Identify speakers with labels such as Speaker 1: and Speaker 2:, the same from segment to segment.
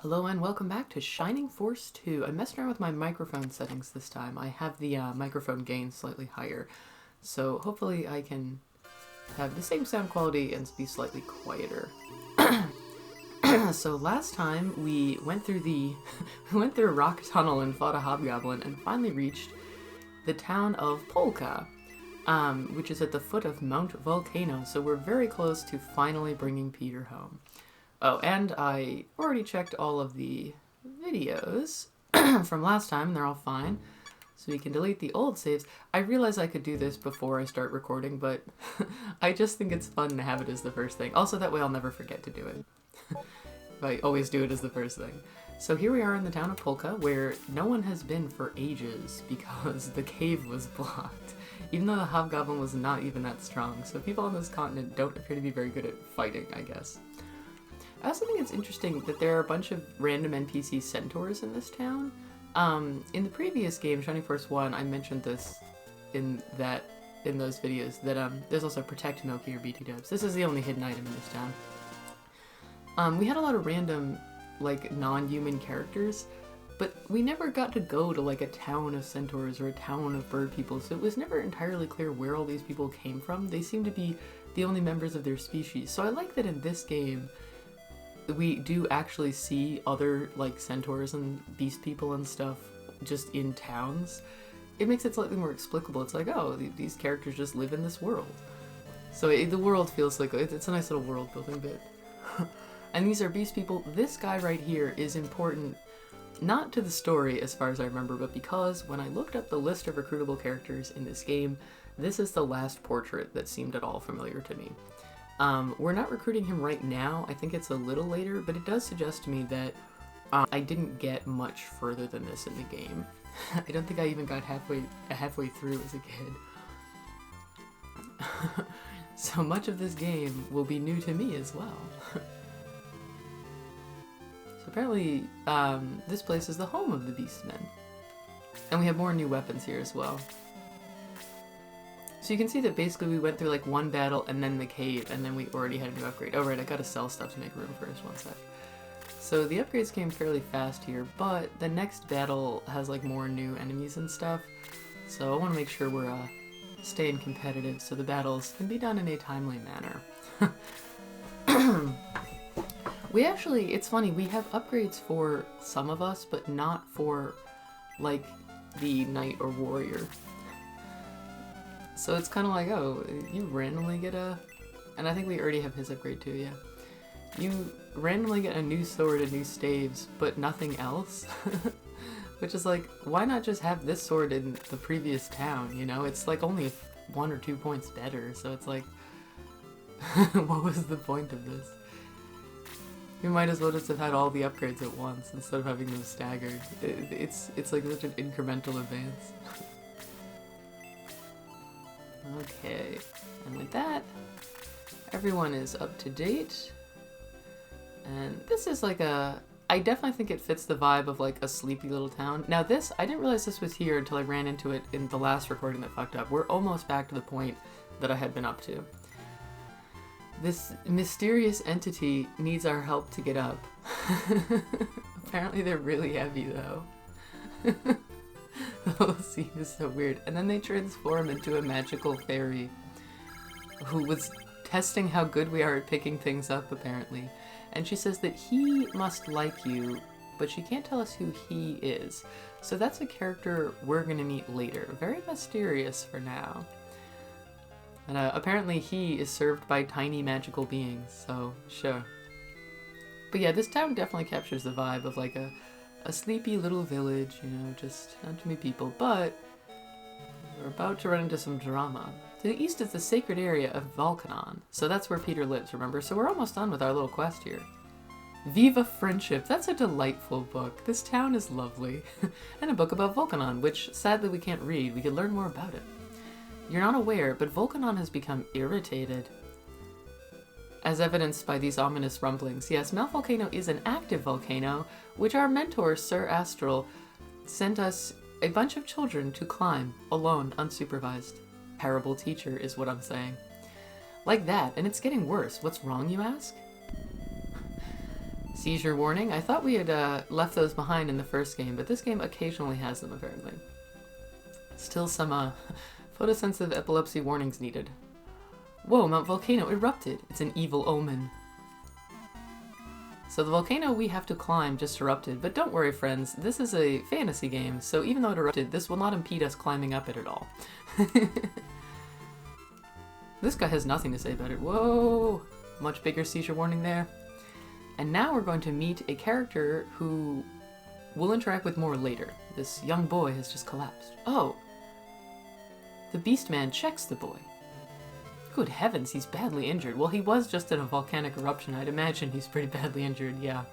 Speaker 1: Hello and welcome back to Shining Force 2. I'm messing around with my microphone settings this time. I have the microphone gain slightly higher, so hopefully I can have the same sound quality and be slightly quieter. So last time we went through a rock tunnel and fought a hobgoblin and finally reached the town of Polca, which is at the foot of Mt Volcano, so we're very close to finally bringing Peter home. Oh, and I already checked all of the videos from last time. They're all fine. So we can delete the old saves. I realize I could do this before I start recording, but I just think it's fun to have it as the first thing. Also, that way I'll never forget to do it. I always do it as the first thing. So here we are in the town of Polca, where no one has been for ages because the cave was blocked. Even though the hobgoblin was not even that strong. So people on this continent don't appear to be very good at fighting, I guess. I also think it's interesting that there are a bunch of random NPC centaurs in this town. In the previous game, Shining Force 1, I mentioned this in those videos, that there's also Protect Milky or BT Dubs. This is the only hidden item in this town. We had a lot of random, like, non-human characters, but we never got to go to, like, a town of centaurs or a town of bird people, so it was never entirely clear where all these people came from. They seem to be the only members of their species. So I like that in this game, we do actually see other, like, centaurs and beast people and stuff just in towns. It makes it slightly more explicable. It's like, oh, these characters just live in this world. So the world feels like, it's a nice little world building bit. And these are beast people. This guy right here is important, not to the story as far as I remember, but because when I looked up the list of recruitable characters in this game, this is the last portrait that seemed at all familiar to me. We're not recruiting him right now. I think it's a little later, but it does suggest to me that I didn't get much further than this in the game. I don't think I even got halfway through as a kid. So much of this game will be new to me as well. So apparently, this place is the home of the Beastmen. And we have more new weapons here as well. So you can see that basically we went through like one battle and then the cave, and then we already had a new upgrade. Oh right, I gotta sell stuff to make room first, one sec. So the upgrades came fairly fast here, but the next battle has like more new enemies and stuff. So I want to make sure we're staying competitive so the battles can be done in a timely manner. We actually, it's funny, we have upgrades for some of us, but not for like the knight or warrior. So it's kind of like, oh, you randomly get and I think we already have his upgrade too, yeah. You randomly get a new sword and new staves, but nothing else? Which is like, why not just have this sword in the previous town, you know? It's like only 1 or 2 points better, so it's like, what was the point of this? We might as well just have had all the upgrades at once instead of having them staggered. It's like such an incremental advance. Okay, and with that, everyone is up to date. And this is like I definitely think it fits the vibe of like a sleepy little town. Now this, I didn't realize this was here until I ran into it in the last recording that fucked up. We're almost back to the point that I had been up to. This mysterious entity needs our help to get up. Apparently they're really heavy though. The whole scene is so weird. And then they transform into a magical fairy who was testing how good we are at picking things up, apparently. And she says that he must like you, but she can't tell us who he is. So that's a character we're gonna meet later. Very mysterious for now. And apparently he is served by tiny magical beings, so sure. But yeah, this town definitely captures the vibe of like a sleepy little village, you know, just not too many people, but we're about to run into some drama. To the east is the sacred area of Volcanon, so that's where Peter lives, remember? So we're almost done with our little quest here. Viva Friendship, that's a delightful book. This town is lovely. And a book about Volcanon, which sadly we can't read. We could learn more about it. You're not aware, but Volcanon has become irritated, as evidenced by these ominous rumblings. Yes, Mt Volcano is an active volcano, which our mentor, Sir Astral, sent us a bunch of children to climb, alone, unsupervised. Terrible teacher is what I'm saying. Like that, and it's getting worse. What's wrong, you ask? Seizure warning. I thought we had left those behind in the first game, but this game occasionally has them, apparently. Still some photosensitive epilepsy warnings needed. Whoa, Mount Volcano erupted. It's an evil omen. So the volcano we have to climb just erupted, but don't worry friends, this is a fantasy game, so even though it erupted, this will not impede us climbing up it at all. This guy has nothing to say about it. Whoa! Much bigger seizure warning there. And now we're going to meet a character who we'll interact with more later. This young boy has just collapsed. Oh! The beast man checks the boy. Good heavens, he's badly injured. Well, he was just in a volcanic eruption. I'd imagine he's pretty badly injured, yeah.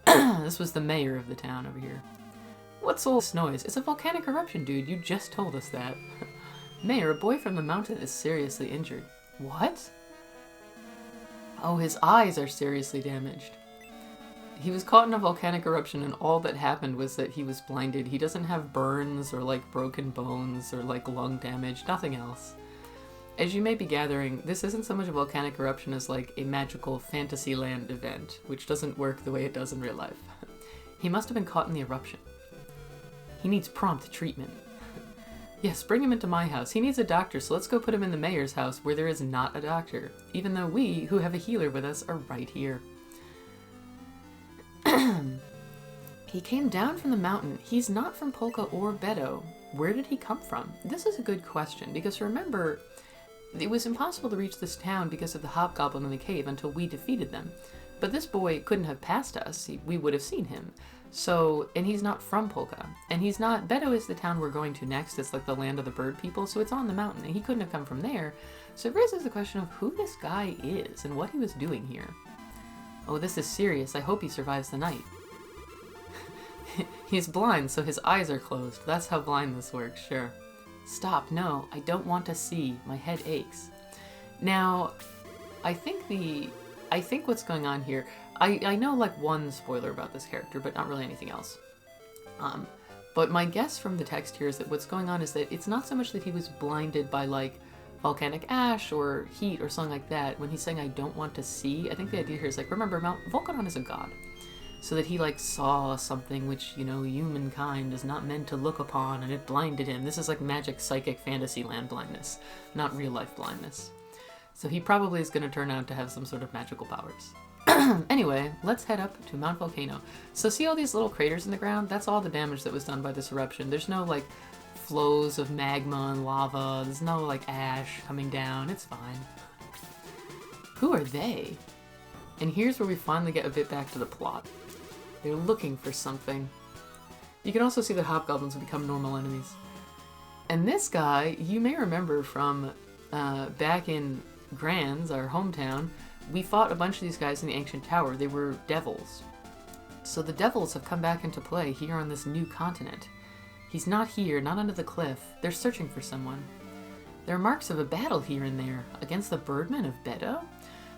Speaker 1: This was the mayor of the town over here. What's all this noise? It's a volcanic eruption, dude. You just told us that. Mayor, a boy from the mountain is seriously injured. What? Oh, his eyes are seriously damaged. He was caught in a volcanic eruption and all that happened was that he was blinded. He doesn't have burns or like broken bones or like lung damage, nothing else. As you may be gathering, this isn't so much a volcanic eruption as like a magical Fantasyland event, which doesn't work the way it does in real life. He must have been caught in the eruption. He needs prompt treatment. Yes, bring him into my house. He needs a doctor, so let's go put him in the mayor's house where there is not a doctor, even though we, who have a healer with us, are right here. He came down from the mountain. He's not from Polca or Beto. Where did he come from? This is a good question, because remember, it was impossible to reach this town because of the hobgoblin in the cave until we defeated them. But this boy couldn't have passed us. We would have seen him. So, and he's not from Polca. And he's not, Beto is the town we're going to next. It's like the land of the bird people, so it's on the mountain. And he couldn't have come from there. So it raises the question of who this guy is and what he was doing here. Oh, this is serious. I hope he survives the night. He's blind, so his eyes are closed. That's how blindness works, sure. Stop, no, I don't want to see. My head aches. Now, I think what's going on here, I know like one spoiler about this character, but not really anything else. But my guess from the text here is that what's going on is that it's not so much that he was blinded by like volcanic ash or heat or something like that. When he's saying I don't want to see, I think the idea here is like, remember, Mount Volcanon is a god. So that he like saw something which, you know, humankind is not meant to look upon and it blinded him. This is like magic, psychic, fantasy land blindness, not real life blindness. So he probably is going to turn out to have some sort of magical powers. Anyway, let's head up to Mt Volcano. So see all these little craters in the ground? That's all the damage that was done by this eruption. There's no like flows of magma and lava. There's no like ash coming down. It's fine. Who are they? And here's where we finally get a bit back to the plot. They're looking for something. You can also see that hobgoblins have become normal enemies. And this guy, you may remember from back in Grands, our hometown, we fought a bunch of these guys in the ancient tower. They were devils. So the devils have come back into play here on this new continent. He's not here, not under the cliff. They're searching for someone. There are marks of a battle here and there against the birdmen of Beto.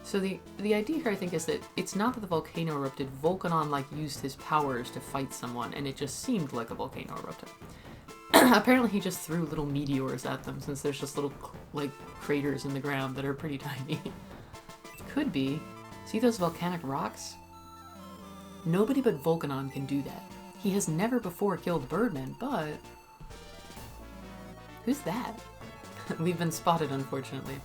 Speaker 1: So the idea here, I think, is that it's not that the volcano erupted. Volcanon, like, used his powers to fight someone, and it just seemed like a volcano erupted. Apparently he just threw little meteors at them, since there's just little, like, craters in the ground that are pretty tiny. Could be. See those volcanic rocks? Nobody but Volcanon can do that. He has never before killed birdmen, but... who's that? We've been spotted, unfortunately.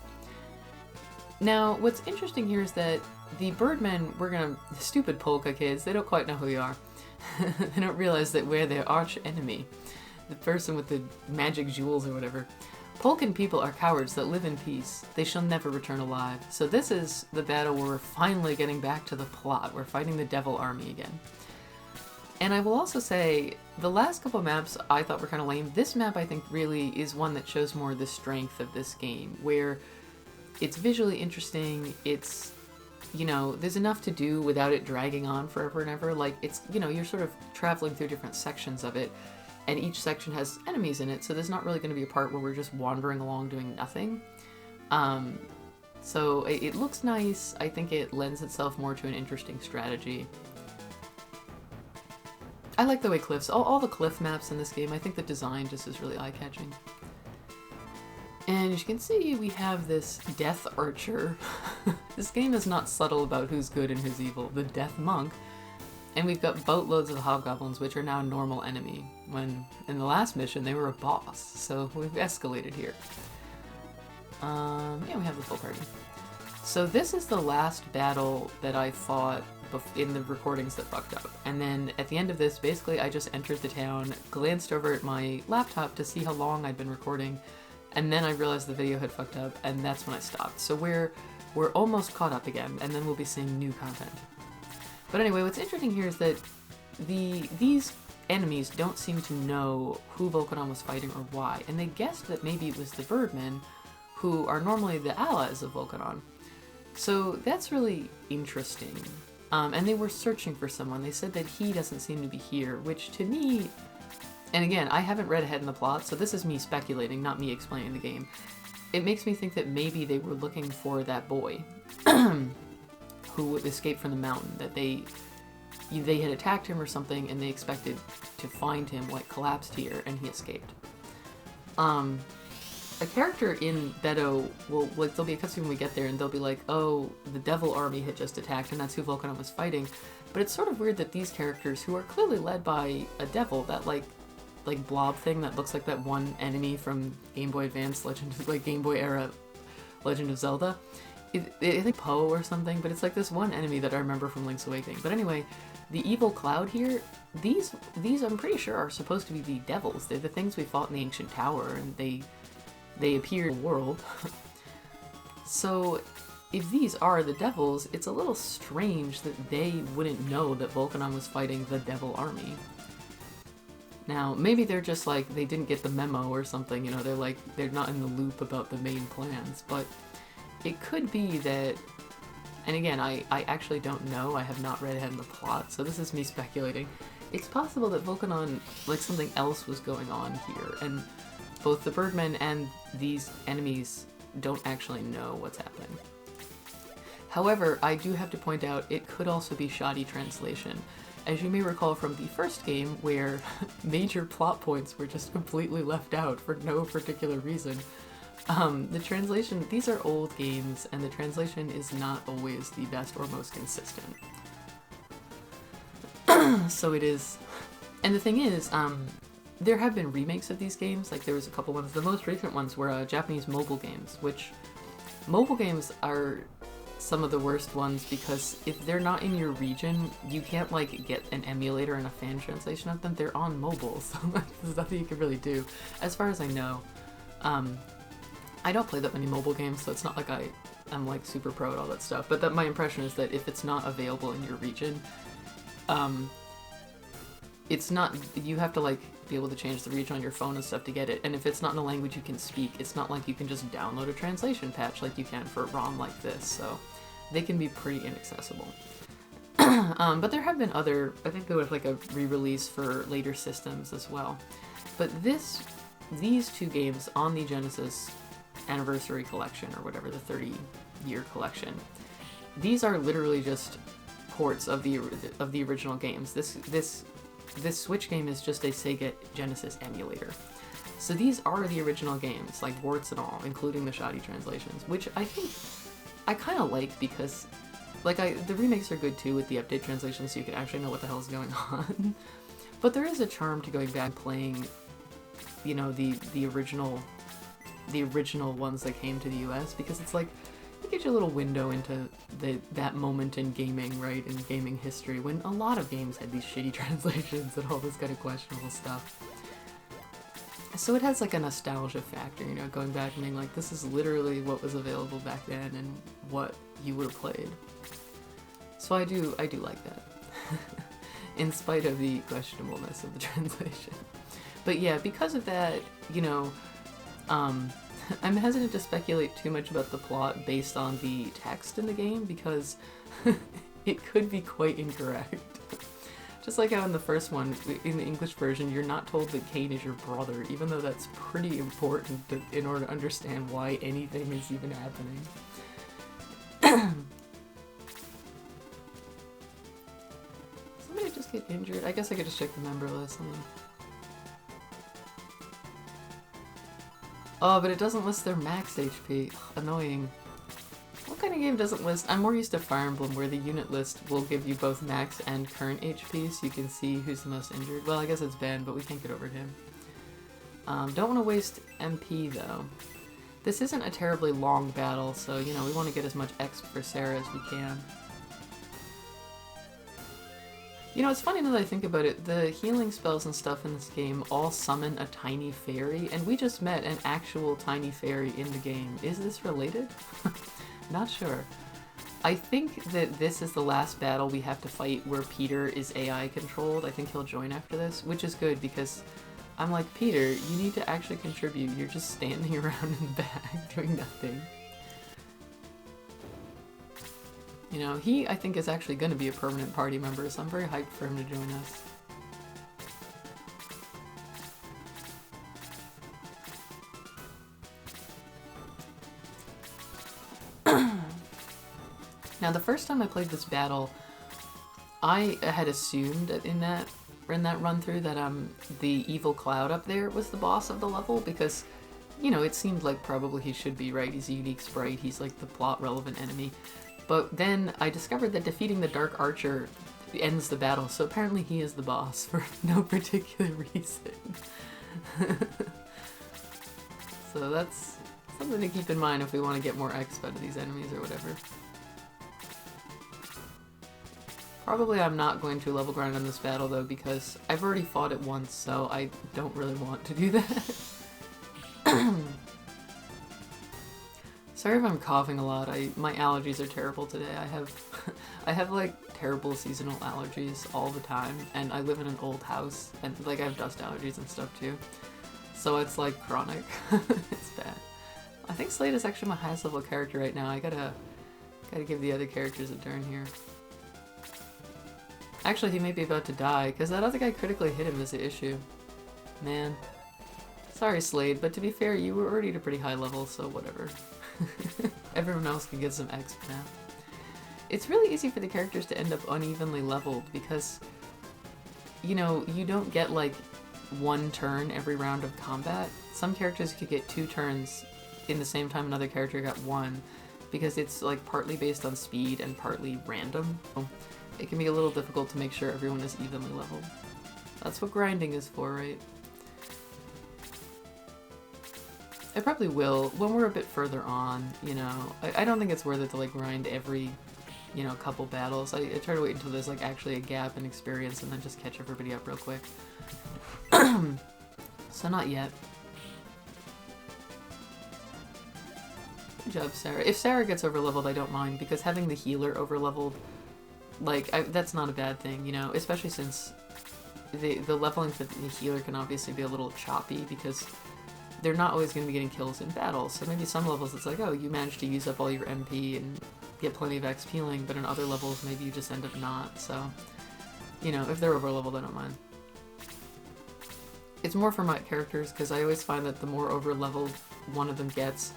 Speaker 1: Now, what's interesting here is that the birdmen, the stupid Polca kids, they don't quite know who we are. They don't realize that we're their arch enemy. The person with the magic jewels or whatever. Polcan people are cowards that live in peace. They shall never return alive. So this is the battle where we're finally getting back to the plot. We're fighting the devil army again. And I will also say, the last couple maps I thought were kind of lame. This map, I think, really is one that shows more the strength of this game, where it's visually interesting, it's, you know, there's enough to do without it dragging on forever and ever. Like, it's, you know, you're sort of traveling through different sections of it, and each section has enemies in it, so there's not really going to be a part where we're just wandering along doing nothing. So it looks nice. I think it lends itself more to an interesting strategy. I like the way cliffs, all the cliff maps in this game, I think the design just is really eye-catching. And as you can see, we have this Death Archer. This game is not subtle about who's good and who's evil. The Death Monk. And we've got boatloads of hobgoblins, which are now normal enemy, when in the last mission they were a boss. So we've escalated here. Yeah, we have the full party. So this is the last battle that I fought in the recordings that fucked up. And then at the end of this, basically I just entered the town, glanced over at my laptop to see how long I'd been recording, and then I realized the video had fucked up, and that's when I stopped. So we're almost caught up again, and then we'll be seeing new content. But anyway, what's interesting here is that these enemies don't seem to know who Volcanon was fighting or why, and they guessed that maybe it was the Birdmen, who are normally the allies of Volcanon. So that's really interesting. And they were searching for someone. They said that he doesn't seem to be here, which to me, and again, I haven't read ahead in the plot, so this is me speculating, not me explaining the game. It makes me think that maybe they were looking for that boy who escaped from the mountain, that they had attacked him or something, and they expected to find him, like, collapsed here, and he escaped. A character in Beto will, like, there'll be a cutscene when we get there, and they'll be like, oh, the devil army had just attacked, and that's who Volcanon was fighting. But it's sort of weird that these characters, who are clearly led by a devil, that, like blob thing that looks like that one enemy from Game Boy Advance Game Boy era Legend of Zelda. I think Poe or something, but it's like this one enemy that I remember from Link's Awakening. But anyway, the evil cloud here, these I'm pretty sure are supposed to be the devils. They're the things we fought in the ancient tower, and they appear in the world. So if these are the devils, it's a little strange that they wouldn't know that Volcanon was fighting the devil army. Now, maybe they're just like, they didn't get the memo or something, you know, they're not in the loop about the main plans, but it could be that, and again, I actually don't know, I have not read ahead in the plot, so this is me speculating. It's possible that Volcanon, like, something else was going on here, and both the Birdmen and these enemies don't actually know what's happening. However, I do have to point out, it could also be shoddy translation. As you may recall from the first game, where major plot points were just completely left out for no particular reason, the translation, these are old games, and the translation is not always the best or most consistent. So it is, and the thing is, there have been remakes of these games, like there was a couple ones. The most recent ones were Japanese mobile games, which mobile games are some of the worst ones because if they're not in your region, you can't like get an emulator and a fan translation of them. They're on mobile, so there's nothing you can really do, as far as I know. I don't play that many mobile games, so it's not like I'm like super pro at all that stuff, but that my impression is that if it's not available in your region, it's not, you have to like be able to change the region on your phone and stuff to get it, and if it's not in a language you can speak, it's not like you can just download a translation patch like you can for a ROM like this, so they can be pretty inaccessible. But there have been other, I think there was like a re-release for later systems as well. But these two games on the Genesis Anniversary Collection, or whatever, the 30-year collection, these are literally just ports of the original games. This Switch game is just a Sega Genesis emulator. So these are the original games, like warts and all, including the shoddy translations, which I think I kind of like because, like, the remakes are good too with the update translations, so you can actually know what the hell is going on. But there is a charm to going back and playing, you know, the original ones that came to the US, because it's like, it gives you a little window into that moment in gaming, right, in gaming history, when a lot of games had these shitty translations and all this kind of questionable stuff. So it has like a nostalgia factor, you know, going back and being like, this is literally what was available back then and what you would have played. So I do like that, in spite of the questionableness of the translation. But yeah, because of that, you know, I'm hesitant to speculate too much about the plot based on the text in the game, because it could be quite incorrect. Just like how in the first one, in the English version, you're not told that Kane is your brother, even though that's pretty important in order to understand why anything is even happening. Somebody just get injured? I guess I could just check the member list. Oh, but it doesn't list their max HP. Annoying. What kind of game doesn't list? I'm more used to Fire Emblem, where the unit list will give you both max and current HP, so you can see who's the most injured. Well, I guess it's Ben, but we can't get over him. Don't want to waste MP, though. This isn't a terribly long battle, so, you know, we want to get as much X for Sarah as we can. You know, it's funny now that I think about it, the healing spells and stuff in this game all summon a tiny fairy, and we just met an actual tiny fairy in the game. Is this related? Not sure. I think that this is the last battle we have to fight where Peter is AI controlled. I think he'll join after this, which is good because I'm like, Peter, you need to actually contribute. You're just standing around in the back doing nothing. You know, he, I think, is actually going to be a permanent party member, so I'm very hyped for him to join us. Now, the first time I played this battle, I had assumed in that run-through that the evil cloud up there was the boss of the level, because, you know, it seemed like probably he should be, right? He's a unique sprite, he's like the plot-relevant enemy. But then I discovered that defeating the Dark Archer ends the battle, so apparently he is the boss for no particular reason. So that's something to keep in mind if we want to get more XP out of these enemies or whatever. Probably I'm not going to level grind on this battle though, because I've already fought it once, so I don't really want to do that. Sorry if I'm coughing a lot. My allergies are terrible today. I have like terrible seasonal allergies all the time, and I live in an old house, and like I have dust allergies and stuff too. So it's like chronic. It's bad. I think Slade is actually my highest level character right now. I gotta give the other characters a turn here. Actually, he may be about to die, because that other guy critically hit him is the issue. Man. Sorry, Slade, but to be fair, you were already at a pretty high level, so whatever. Everyone else can get some XP now. It's really easy for the characters to end up unevenly leveled, because, you know, you don't get, like, one turn every round of combat. Some characters could get 2 turns in the same time another character got 1, because it's, like, partly based on speed and partly random. It can be a little difficult to make sure everyone is evenly leveled. That's what grinding is for, right? I probably will, when we're a bit further on, you know. I don't think it's worth it to, like, grind every, you know, couple battles. I try to wait until there's, like, actually a gap in experience and then just catch everybody up real quick. So not yet. Good job, Sarah. If Sarah gets overleveled, I don't mind, because having the healer overleveled, like, that's not a bad thing, you know, especially since the leveling for the healer can obviously be a little choppy, because they're not always going to be getting kills in battles. So maybe some levels it's like, oh, you managed to use up all your MP and get plenty of XP healing, but in other levels maybe you just end up not, so, you know, if they're overleveled, I don't mind. It's more for my characters, because I always find that the more overleveled one of them gets,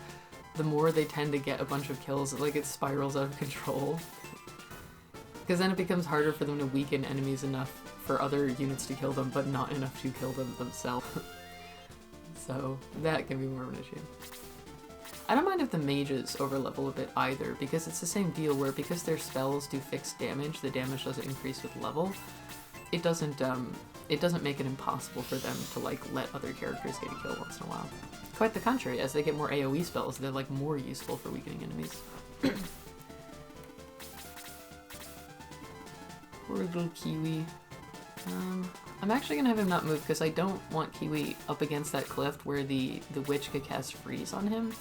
Speaker 1: the more they tend to get a bunch of kills. Like, it spirals out of control. Because then it becomes harder for them to weaken enemies enough for other units to kill them, but not enough to kill them themselves. So that can be more of an issue. I don't mind if the mages overlevel a bit either, because it's the same deal where because their spells do fixed damage, the damage doesn't increase with level. It doesn't make it impossible for them to, like, let other characters get a kill once in a while. Quite the contrary, as they get more AoE spells, they're, like, more useful for weakening enemies. Poor little Kiwi. I'm actually gonna have him not move, because I don't want Kiwi up against that cliff where the witch could cast freeze on him,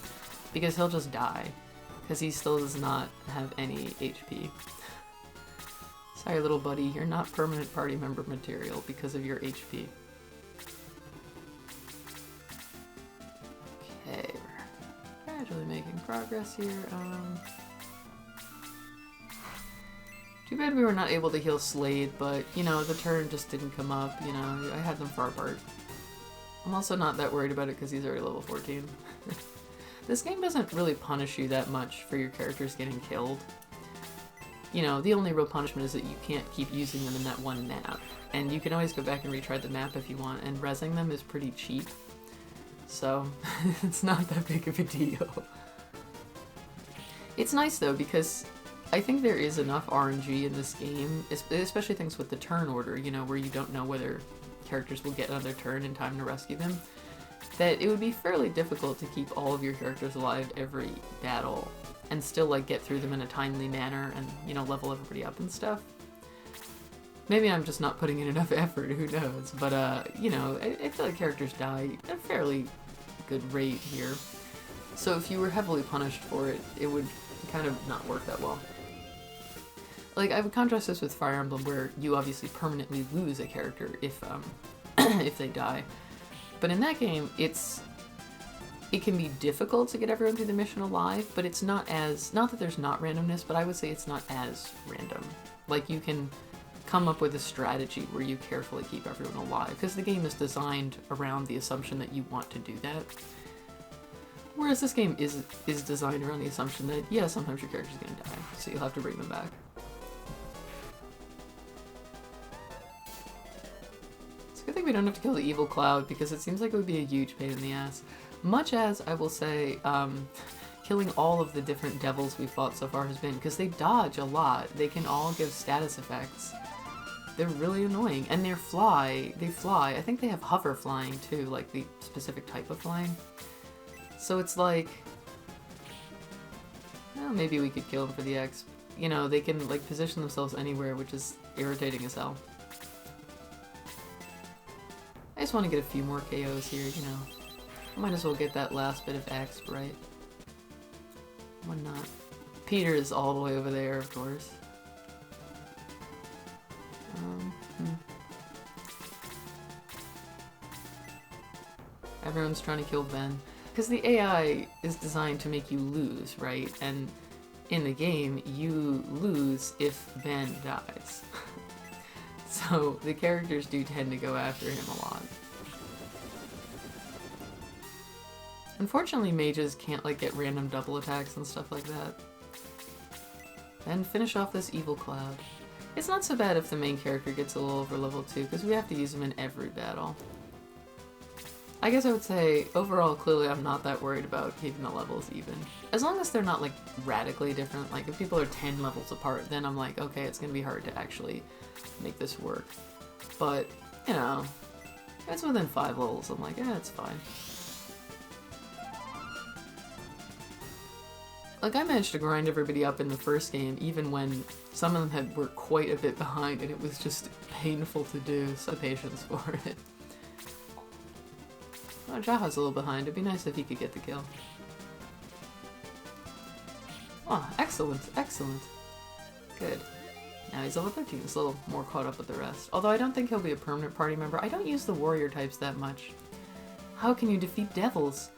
Speaker 1: because he'll just die, because he still does not have any HP. Sorry, little buddy, you're not permanent party member material because of your HP. Okay, we're gradually making progress here. Too bad we were not able to heal Slade, but, you know, the turn just didn't come up, you know, I had them far apart. I'm also not that worried about it because he's already level 14. This game doesn't really punish you that much for your characters getting killed. You know, the only real punishment is that you can't keep using them in that one map. And you can always go back and retry the map if you want, and rezzing them is pretty cheap. so it's not that big of a deal. It's nice though, because I think there is enough RNG in this game, especially things with the turn order, you know, where you don't know whether characters will get another turn in time to rescue them, that it would be fairly difficult to keep all of your characters alive every battle and still, like, get through them in a timely manner and, you know, level everybody up and stuff. Maybe I'm just not putting in enough effort, who knows, but, you know, I feel like characters die at a fairly good rate here. So if you were heavily punished for it, it would kind of not work that well. Like, I would contrast this with Fire Emblem, where you obviously permanently lose a character if, if they die. But in that game, it can be difficult to get everyone through the mission alive, but it's not that there's not randomness, but I would say it's not as random. Like, you can come up with a strategy where you carefully keep everyone alive, because the game is designed around the assumption that you want to do that. Whereas this game is designed around the assumption that, yeah, sometimes your character's gonna die, so you'll have to bring them back. It's a good thing we don't have to kill the evil cloud, because it seems like it would be a huge pain in the ass. Much as, I will say, killing all of the different devils we've fought so far has been, because they dodge a lot. They can all give status effects. They're really annoying. And they fly. I think they have hover flying too, like the specific type of flying. So it's like, well, maybe we could kill them for the X. You know, they can, like, position themselves anywhere, which is irritating as hell. I just want to get a few more KOs here, you know. Might as well get that last bit of X, right? Why not? Peter is all the way over there, of course. Everyone's trying to kill Ben. Because the AI is designed to make you lose, right? And in the game, you lose if Ben dies. So the characters do tend to go after him a lot. Unfortunately, mages can't, like, get random double attacks and stuff like that. And finish off this evil cloud. It's not so bad if the main character gets a little over level 2, because we have to use him in every battle. I guess I would say, overall, clearly I'm not that worried about keeping the levels even. As long as they're not, like, radically different. Like, if people are 10 levels apart, then I'm like, okay, it's gonna be hard to actually make this work. But, you know, if it's within 5 levels, I'm like, yeah, it's fine. Like, I managed to grind everybody up in the first game, even when some of them were quite a bit behind, and it was just painful to do, so patience for it. Oh, Jaha's a little behind. It'd be nice if he could get the kill. Oh, excellent, excellent. Good. Now he's level 13, he's a little more caught up with the rest. Although I don't think he'll be a permanent party member. I don't use the warrior types that much. How can you defeat devils?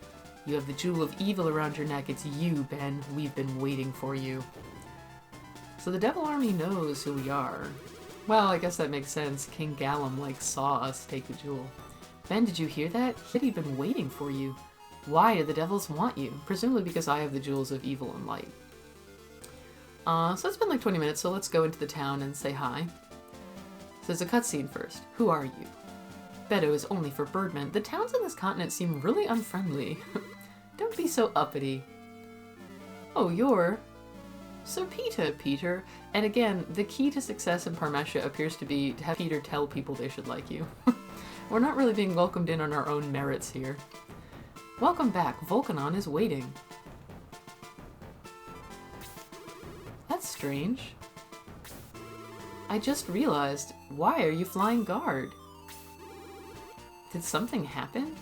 Speaker 1: You have the jewel of evil around your neck. It's you, Ben. We've been waiting for you. So the devil army knows who we are. Well, I guess that makes sense. King Gallum, like, saw us take the jewel. Ben, did you hear that? He said he'd been waiting for you. Why do the devils want you? Presumably because I have the jewels of evil and light. So it's been like 20 minutes, so let's go into the town and say hi. So there's a cutscene first. Who are you? Beto is only for birdmen. The towns on this continent seem really unfriendly. Don't be so uppity. Oh, you're Sir Peter. And again, the key to success in Parmesia appears to be to have Peter tell people they should like you. We're not really being welcomed in on our own merits here. Welcome back. Volcanon is waiting. That's strange. I just realized, why are you flying guard? Did something happen?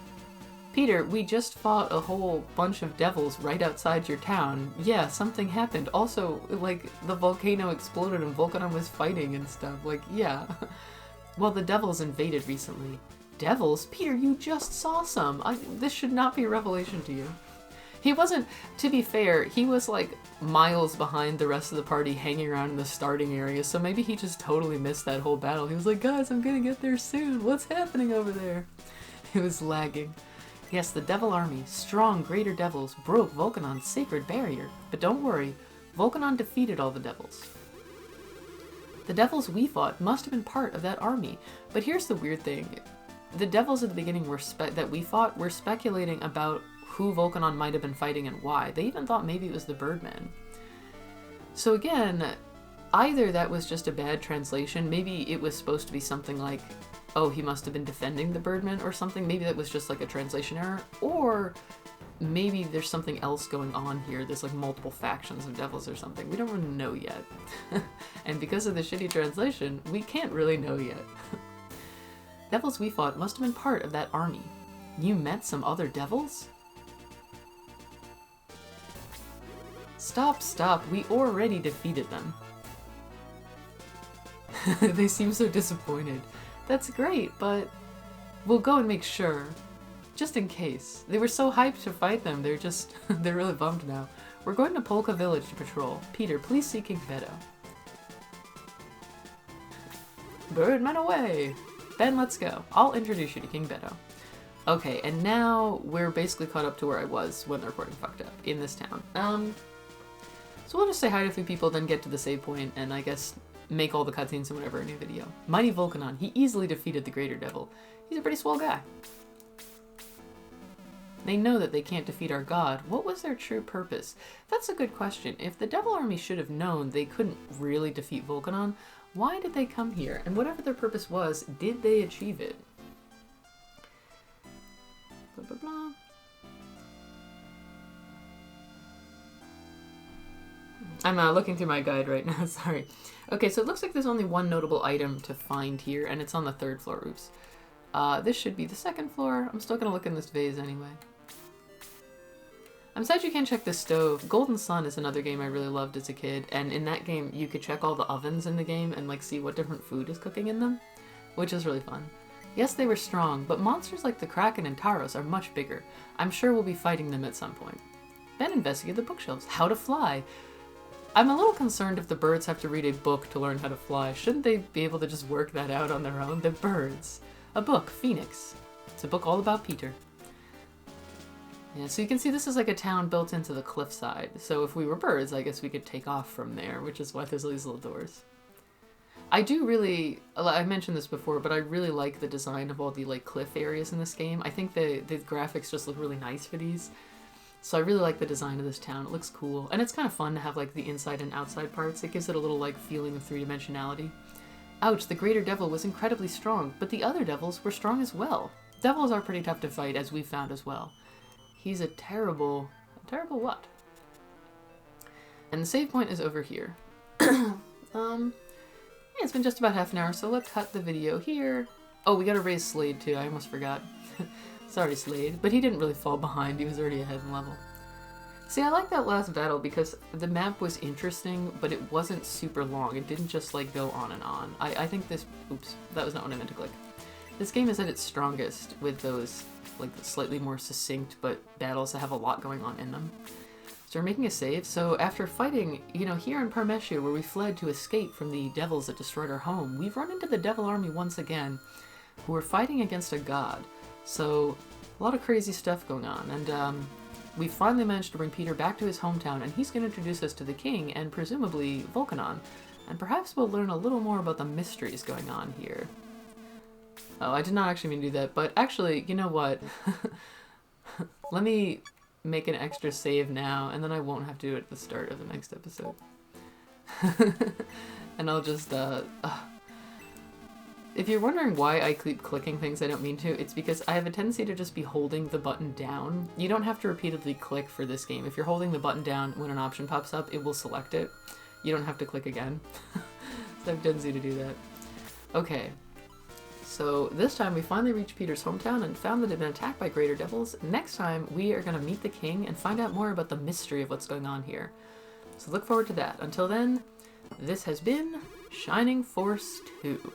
Speaker 1: Peter, we just fought a whole bunch of devils right outside your town. Yeah, something happened. Also, like, the volcano exploded and Volcanon was fighting and stuff. Like, yeah. Well, the devils invaded recently. Devils? Peter, you just saw some. This should not be a revelation to you. He wasn't, to be fair, he was like miles behind the rest of the party hanging around in the starting area, so maybe he just totally missed that whole battle. He was like, guys, I'm gonna get there soon. What's happening over there? It was lagging. Yes, the devil army, strong greater devils, broke Volcanon's sacred barrier. But don't worry, Volcanon defeated all the devils. The devils we fought must have been part of that army. But here's the weird thing. the devils at the beginning that we fought were speculating about who Volcanon might have been fighting and why. They even thought maybe it was the Birdman. So again, either that was just a bad translation, maybe it was supposed to be something like, oh, he must have been defending the Birdman or something, maybe that was just like a translation error, or maybe there's something else going on here, there's like multiple factions of devils or something, we don't really know yet. And because of the shitty translation, we can't really know yet. Devils we fought must have been part of that army. You met some other devils? Stop, we already defeated them. They seem so disappointed. That's great, but we'll go and make sure. Just in case. They were so hyped to fight them, they're really bummed now. We're going to Polca village to patrol. Peter, please see King Beto. Birdman away! Ben, let's go. I'll introduce you to King Beto. Okay, and now we're basically caught up to where I was when the recording fucked up, in this town. So we'll just say hi to a few people, then get to the save point, and I guess make all the cutscenes and whatever a new video. Mighty Volcanon, he easily defeated the Greater Devil. He's a pretty swell guy. They know that they can't defeat our god. What was their true purpose? That's a good question. If the Devil Army should have known they couldn't really defeat Volcanon, why did they come here? And whatever their purpose was, did they achieve it? Blah, blah, blah. I'm looking through my guide right now, sorry. Okay, so it looks like there's only one notable item to find here, and it's on the 3rd floor. Oops. This should be the 2nd floor. I'm still gonna look in this vase anyway. I'm sad you can't check the stove. Golden Sun is another game I really loved as a kid, and in that game you could check all the ovens in the game and like see what different food is cooking in them, which is really fun. Yes, they were strong, but monsters like the Kraken and Taros are much bigger. I'm sure we'll be fighting them at some point. Ben investigated the bookshelves. How to fly. I'm a little concerned if the birds have to read a book to learn how to fly. Shouldn't they be able to just work that out on their own? They're birds. A book, Phoenix. It's a book all about Peter. Yeah, so you can see this is like a town built into the cliffside. So if we were birds, I guess we could take off from there, which is why there's all these little doors. I do really, I mentioned this before, but I really like the design of all the like cliff areas in this game. I think the graphics just look really nice for these. So I really like the design of this town. It looks cool. And it's kind of fun to have like the inside and outside parts. It gives it a little like feeling of three-dimensionality. Ouch, the Greater Devil was incredibly strong, but the other devils were strong as well. Devils are pretty tough to fight, as we found as well. He's a terrible what? And the save point is over here. Yeah, it's been just about half an hour, so let's cut the video here. Oh, we gotta raise Slade too, I almost forgot. Sorry, Slade, but he didn't really fall behind, he was already ahead in level. See, I like that last battle because the map was interesting, but it wasn't super long. It didn't just like go on and on. I think this, oops, that was not what I meant to click. This game is at its strongest with those like slightly more succinct but battles that have a lot going on in them. So we're making a save. So after fighting, you know, here in Parmeshu, where we fled to escape from the devils that destroyed our home, we've run into the Devil Army once again, who are fighting against a god. So a lot of crazy stuff going on, and we finally managed to bring Peter back to his hometown, and he's going to introduce us to the king and presumably Volcanon, and perhaps we'll learn a little more about the mysteries going on here. Oh, I did not actually mean to do that, but actually, you know what? Let me make an extra save now, and then I won't have to do it at the start of the next episode. And I'll just, if you're wondering why I keep clicking things I don't mean to, it's because I have a tendency to just be holding the button down. You don't have to repeatedly click for this game. If you're holding the button down when an option pops up, it will select it. You don't have to click again. So I have a tendency to do that. Okay. So this time we finally reached Peter's hometown and found that it had been attacked by greater devils. Next time we are going to meet the king and find out more about the mystery of what's going on here. So look forward to that. Until then, this has been Shining Force 2.